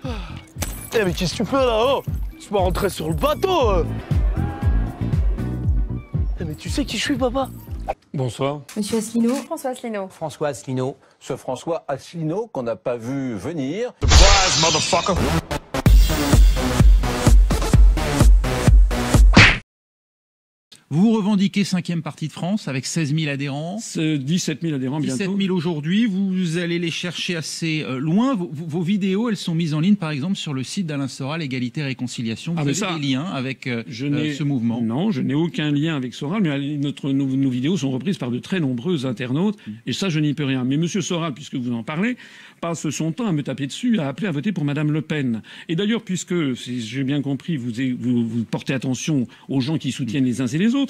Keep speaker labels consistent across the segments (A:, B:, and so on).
A: Eh mais qu'est-ce que tu fais là, oh? Tu peux rentrer sur le bateau. Eh mais tu sais qui je suis, papa?
B: Bonsoir.
C: Monsieur Asselineau.
D: François Asselineau.
E: François Asselineau.
F: Ce François Asselineau qu'on n'a pas vu venir.
A: Surprise, motherfucker.
G: Vous revendiquez 5e partie de France avec 16 000 adhérents.
B: 17 000 adhérents bientôt.
G: 17 000 aujourd'hui. Vous allez les chercher assez loin. Vos vidéos, elles sont mises en ligne, par exemple, sur le site d'Alain Soral, Égalité Réconciliation. Vous avez des liens avec ce mouvement?
B: Non, je n'ai aucun lien avec Soral, mais nos vidéos sont reprises par de très nombreux internautes, et ça, je n'y peux rien. Mais Monsieur Soral, puisque vous en parlez, passe son temps à me taper dessus, à appeler à voter pour Madame Le Pen. Et d'ailleurs, puisque, si j'ai bien compris, vous portez attention aux gens qui soutiennent les uns et les autres,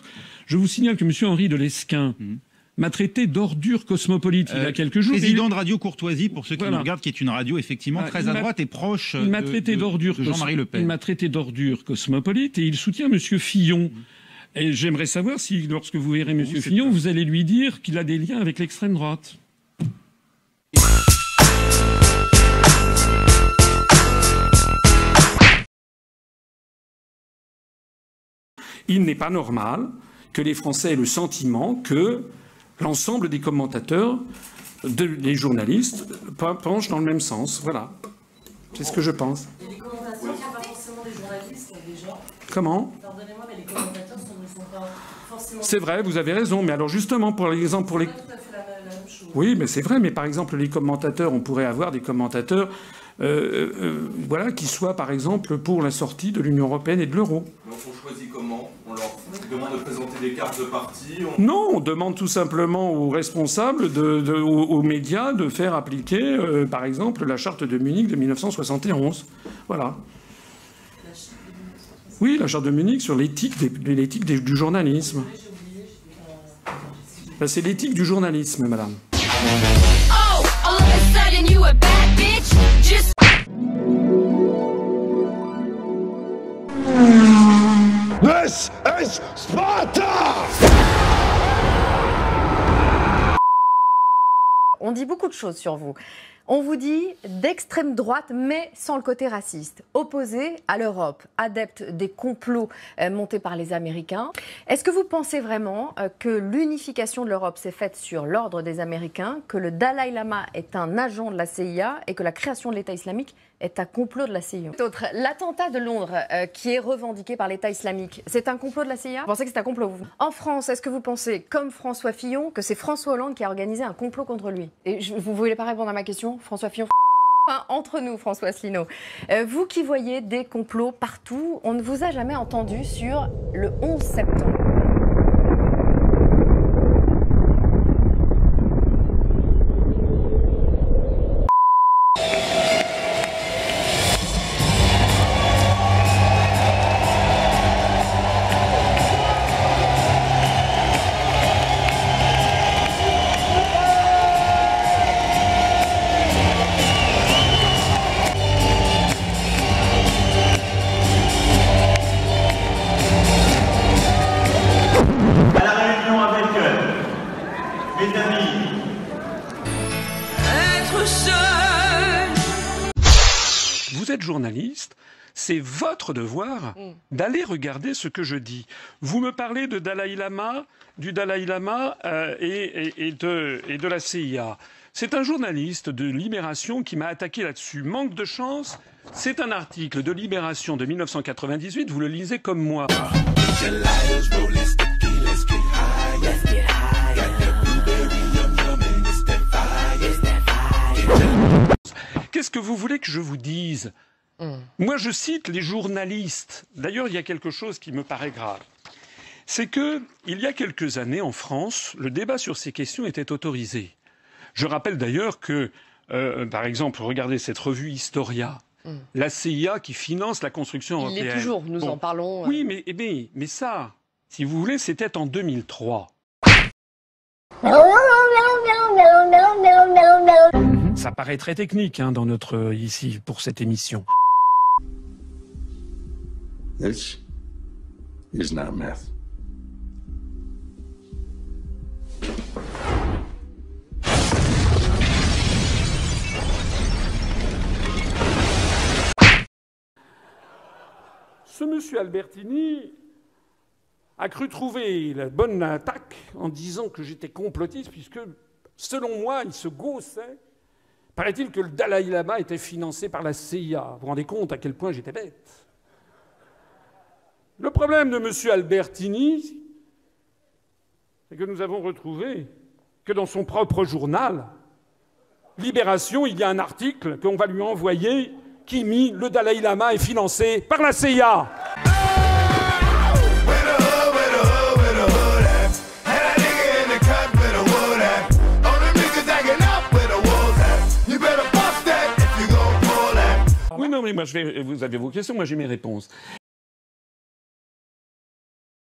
B: je vous signale que M. Henri de Lesquen m'a traité d'ordure cosmopolite il y a quelques jours.
G: Président de Radio Courtoisie, pour ceux qui nous regardent, qui est une radio effectivement très à droite et proche de Jean-Marie Le Pen.
B: Il m'a traité d'ordure cosmopolite et il soutient M. Fillon. Et j'aimerais savoir si, lorsque vous verrez M. Fillon, vous allez lui dire qu'il a des liens avec l'extrême droite. Il n'est pas normal que les Français aient le sentiment que l'ensemble des commentateurs, les journalistes, penchent dans le même sens. Voilà. C'est ce que je pense.
H: Et les commentateurs ne sont pas forcément des journalistes, il y a des gens.
B: Comment?
H: Pardonnez-moi, mais les commentateurs ne sont pas forcément...
B: C'est vrai, vous avez raison. Mais alors justement, pour l'exemple...
H: C'est pas tout à fait la même chose.
B: Oui, mais c'est vrai. Mais par exemple, les commentateurs, on pourrait avoir des commentateurs voilà, qui soient, par exemple, pour la sortie de l'Union européenne et de l'euro.
I: Donc on choisit comment? On leur demande de présenter des cartes de parti?
B: Non, on demande tout simplement aux responsables, aux médias, de faire appliquer, par exemple, la charte de Munich de 1971. Voilà. Oui, la charte de Munich sur l'éthique du journalisme. Ben, c'est l'éthique du journalisme, madame.
A: This is Sparta!
D: On dit beaucoup de choses sur vous. On vous dit d'extrême droite, mais sans le côté raciste, opposé à l'Europe, adepte des complots montés par les Américains. Est-ce que vous pensez vraiment que l'unification de l'Europe s'est faite sur l'ordre des Américains, que le Dalai Lama est un agent de la CIA et que la création de l'État islamique est un complot de la CIA? L'attentat de Londres qui est revendiqué par l'État islamique, c'est un complot de la CIA? Vous pensez que c'est un complot, vous? En France, est-ce que vous pensez, comme François Fillon, que c'est François Hollande qui a organisé un complot contre lui? Et vous ne voulez pas répondre à ma question? François Fillon, enfin, entre nous, François Asselineau. Vous qui voyez des complots partout, on ne vous a jamais entendu sur le 11 septembre.
B: Vous êtes journaliste, c'est votre devoir d'aller regarder ce que je dis. Vous me parlez de Dalai Lama, du Dalai Lama et de la CIA. C'est un journaliste de Libération qui m'a attaqué là-dessus. Manque de chance, c'est un article de Libération de 1998, vous le lisez comme moi. Qu'est-ce que vous voulez que je vous dise? Moi, je cite les journalistes. D'ailleurs, il y a quelque chose qui me paraît grave. C'est que, il y a quelques années, en France, le débat sur ces questions était autorisé. Je rappelle d'ailleurs que, par exemple, regardez cette revue Historia, la CIA qui finance la construction européenne.
D: Il l'est toujours, nous en parlons.
B: Oui, mais ça, si vous voulez, c'était en 2003. Ça paraît très technique hein, ici pour cette émission.
I: This is not meth.
C: ce monsieur Albertini a cru trouver la bonne attaque en disant que j'étais complotiste, puisque, selon moi, il se gaussait. Paraît-il que le Dalai Lama était financé par la CIA. Vous vous rendez compte à quel point j'étais bête? Le problème de monsieur Albertini, c'est que nous avons retrouvé que dans son propre journal, Libération, il y a un article qu'on va lui envoyer qui dit « Le Dalai Lama est financé par la CIA ».
B: Oui, non, mais moi, vous avez vos questions, moi j'ai mes réponses.